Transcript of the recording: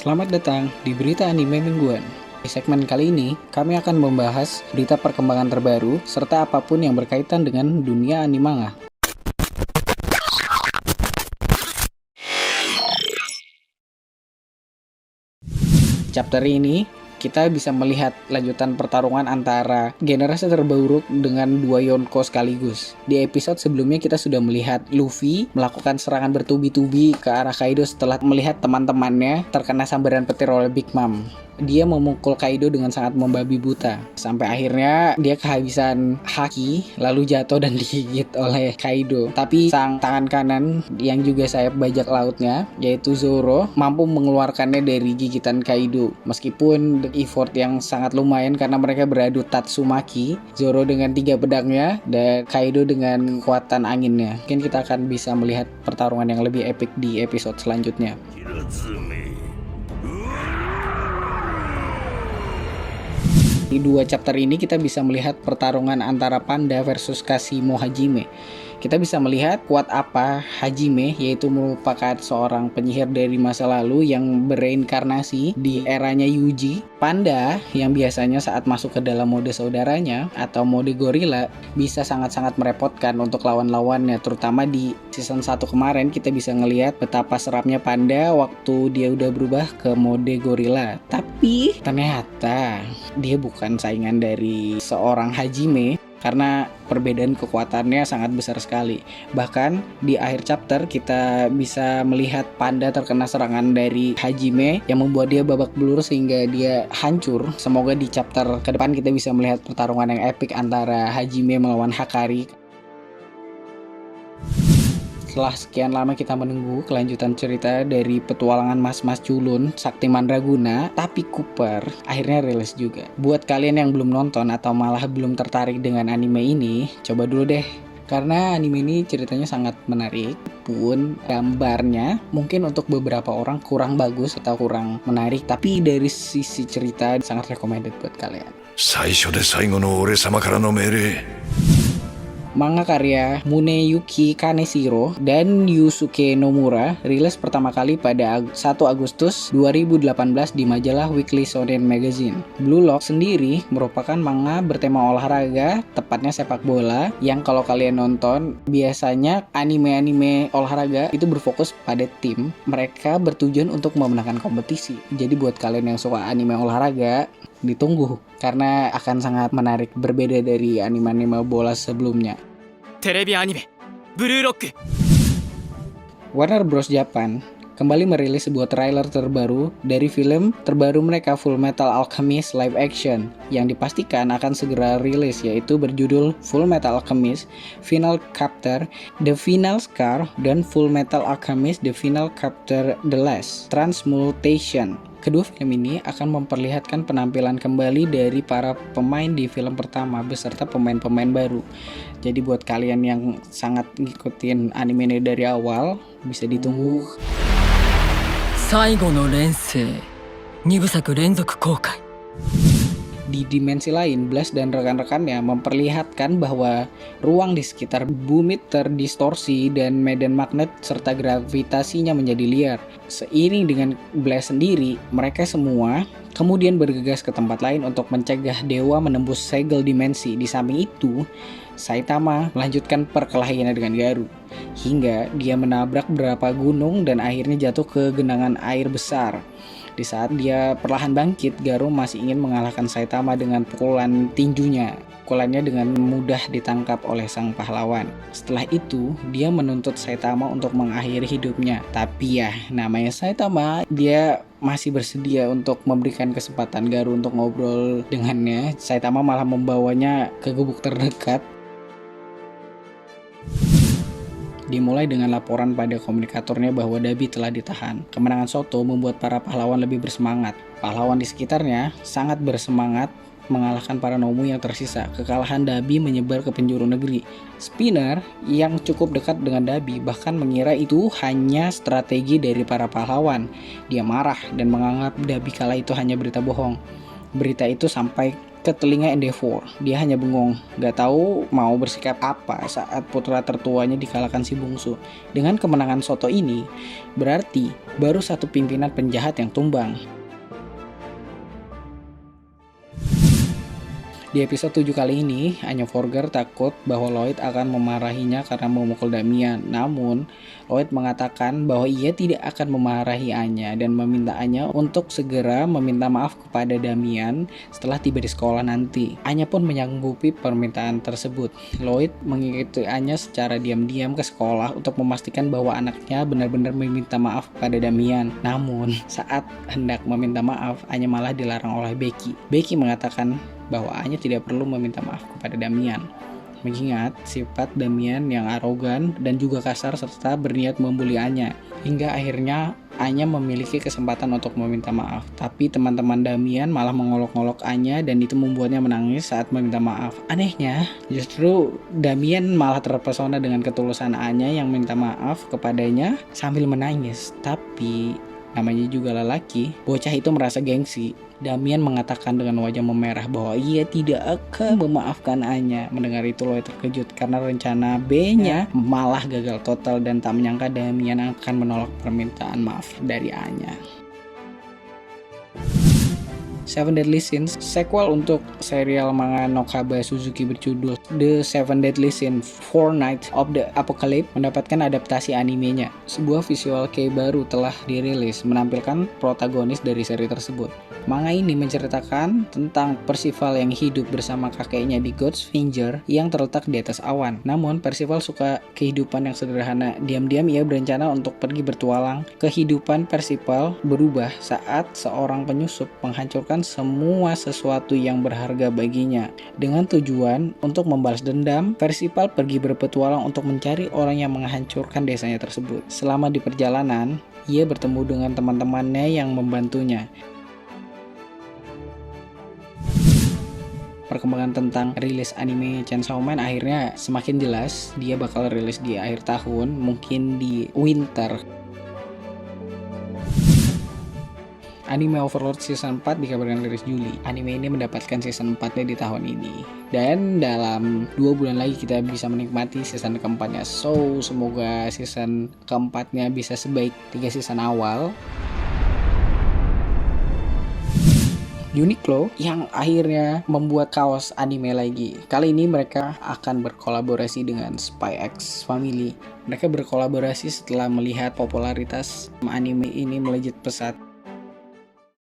Selamat datang di Berita Anime Mingguan. Di segmen kali ini, kami akan membahas berita perkembangan terbaru serta apapun yang berkaitan dengan dunia anime manga. Chapter ini, kita bisa melihat lanjutan pertarungan antara generasi terburuk dengan dua Yonko sekaligus. Di episode sebelumnya kita sudah melihat Luffy melakukan serangan bertubi-tubi ke arah Kaido setelah melihat teman-temannya terkena sambaran petir oleh Big Mom. Dia memukul Kaido dengan sangat membabi buta. Sampai akhirnya dia kehabisan haki, lalu jatuh dan digigit oleh Kaido. Tapi sang tangan kanan yang juga sayap bajak lautnya, yaitu Zoro, mampu mengeluarkannya dari gigitan Kaido. Meskipun effort yang sangat lumayan karena mereka beradu Tatsumaki, Zoro dengan 3 pedangnya dan Kaido dengan kekuatan anginnya. Mungkin kita akan bisa melihat pertarungan yang lebih epic di episode selanjutnya. Di 2 chapter ini kita bisa melihat pertarungan antara Panda versus Kashimo Hajime. Kita bisa melihat kuat apa Hajime, yaitu merupakan seorang penyihir dari masa lalu yang bereinkarnasi di eranya Yuji. Panda yang biasanya saat masuk ke dalam mode saudaranya atau mode gorila bisa sangat-sangat merepotkan untuk lawan-lawannya, terutama di season 1 kemarin kita bisa ngelihat betapa seramnya Panda waktu dia udah berubah ke mode gorila. Tapi ternyata dia bukan saingan dari seorang Hajime karena perbedaan kekuatannya sangat besar sekali. Bahkan di akhir chapter kita bisa melihat Panda terkena serangan dari Hajime yang membuat dia babak belur sehingga dia hancur. Semoga di chapter ke depan kita bisa melihat pertarungan yang epic antara Hajime melawan Hakari. Setelah sekian lama kita menunggu kelanjutan cerita dari petualangan Mas-Mas Culun, Sakti Mandraguna, tapi Cooper akhirnya rilis juga. Buat kalian yang belum nonton atau malah belum tertarik dengan anime ini, coba dulu deh. Karena anime ini ceritanya sangat menarik, pun gambarnya mungkin untuk beberapa orang kurang bagus atau kurang menarik, tapi dari sisi cerita sangat recommended buat kalian. Manga karya Muneyuki Kaneshiro dan Yusuke Nomura rilis pertama kali pada 1 Agustus 2018 di majalah Weekly Shonen Magazine. Blue Lock sendiri merupakan manga bertema olahraga, tepatnya sepak bola, yang kalau kalian nonton biasanya anime-anime olahraga itu berfokus pada tim. Mereka bertujuan untuk memenangkan kompetisi. Jadi buat kalian yang suka anime olahraga, ditunggu karena akan sangat menarik, berbeda dari anime-anime bola sebelumnya. Televi anime Blue Lock. Warner Bros Japan kembali merilis sebuah trailer terbaru dari film terbaru mereka, Full Metal Alchemist live action, yang dipastikan akan segera rilis, yaitu berjudul Full Metal Alchemist Final Chapter The Final Scar dan Full Metal Alchemist The Final Chapter The Last Transmutation. Kedua film ini akan memperlihatkan penampilan kembali dari para pemain di film pertama beserta pemain-pemain baru. Jadi buat kalian yang sangat ngikutin anime ini dari awal, bisa ditunggu. 最後の連星2部作連続公開. Di dimensi lain, Blast dan rekan-rekannya memperlihatkan bahwa ruang di sekitar bumi terdistorsi dan medan magnet serta gravitasinya menjadi liar. Seiring dengan Blast sendiri, mereka semua kemudian bergegas ke tempat lain untuk mencegah dewa menembus segel dimensi. Di samping itu, Saitama melanjutkan perkelahiannya dengan Garou hingga dia menabrak beberapa gunung dan akhirnya jatuh ke genangan air besar. Di saat dia perlahan bangkit, Garou masih ingin mengalahkan Saitama dengan pukulan tinjunya. Pukulannya dengan mudah ditangkap oleh sang pahlawan. Setelah itu, dia menuntut Saitama untuk mengakhiri hidupnya. Tapi ya, namanya Saitama, dia masih bersedia untuk memberikan kesempatan Garou untuk ngobrol dengannya. Saitama malah membawanya ke gubuk terdekat. Dimulai dengan laporan pada komunikatornya bahwa Dabi telah ditahan. Kemenangan Soto membuat para pahlawan lebih bersemangat. Pahlawan di sekitarnya sangat bersemangat mengalahkan para Nomu yang tersisa. Kekalahan Dabi menyebar ke penjuru negeri. Spinner yang cukup dekat dengan Dabi bahkan mengira itu hanya strategi dari para pahlawan. Dia marah dan menganggap Dabi kala itu hanya berita bohong. Berita itu sampai ke telinga Endeavor. Dia hanya bengong, gak tahu mau bersikap apa saat putra tertuanya dikalahkan si bungsu. Dengan kemenangan Soto ini, berarti baru satu pimpinan penjahat yang tumbang. Di episode 7 kali ini, Anya Forger takut bahwa Lloyd akan memarahinya karena memukul Damian. Namun, Lloyd mengatakan bahwa ia tidak akan memarahi Anya dan meminta Anya untuk segera meminta maaf kepada Damian setelah tiba di sekolah nanti. Anya pun menyanggupi permintaan tersebut. Lloyd mengikuti Anya secara diam-diam ke sekolah untuk memastikan bahwa anaknya benar-benar meminta maaf kepada Damian. Namun, saat hendak meminta maaf, Anya malah dilarang oleh Becky. Becky mengatakan bahwa Anya tidak perlu meminta maaf kepada Damian, mengingat sifat Damian yang arogan dan juga kasar serta berniat membuli Anya. Hingga akhirnya Anya memiliki kesempatan untuk meminta maaf, tapi teman-teman Damian malah mengolok-olok Anya dan itu membuatnya menangis saat meminta maaf. Anehnya, justru Damian malah terpesona dengan ketulusan Anya yang minta maaf kepadanya sambil menangis. Tapi namanya juga lelaki, bocah itu merasa gengsi. Damian mengatakan dengan wajah memerah bahwa ia tidak akan memaafkan Anya. Mendengar itu Lloyd terkejut karena rencana B-nya malah gagal total dan tak menyangka Damian akan menolak permintaan maaf dari Anya. Seven Deadly Sins, sequel untuk serial manga Nokaba Suzuki berjudul The Seven Deadly Sins Four Nights of the Apocalypse mendapatkan adaptasi animenya. Sebuah visual kei baru telah dirilis menampilkan protagonis dari seri tersebut. Manga ini menceritakan tentang Percival yang hidup bersama kakeknya di Godsfinger yang terletak di atas awan. Namun Percival suka kehidupan yang sederhana. Diam-diam ia berencana untuk pergi bertualang. Kehidupan Percival berubah saat seorang penyusup menghancurkan semua sesuatu yang berharga baginya. Dengan tujuan untuk membalas dendam, Percival pergi berpetualang untuk mencari orang yang menghancurkan desanya tersebut. Selama di perjalanan, ia bertemu dengan teman-temannya yang membantunya. Perkembangan tentang rilis anime Chainsaw Man akhirnya semakin jelas. Dia bakal rilis di akhir tahun, mungkin di winter. Anime Overlord Season 4 dikabarkan rilis Juli. Anime ini mendapatkan season 4-nya di tahun ini. Dan dalam 2 bulan lagi kita bisa menikmati season keempatnya. So, semoga season keempatnya bisa sebaik 3 season awal. Uniqlo yang akhirnya membuat kaos anime lagi. Kali ini mereka akan berkolaborasi dengan Spy X Family. Mereka berkolaborasi setelah melihat popularitas anime ini melejit pesat.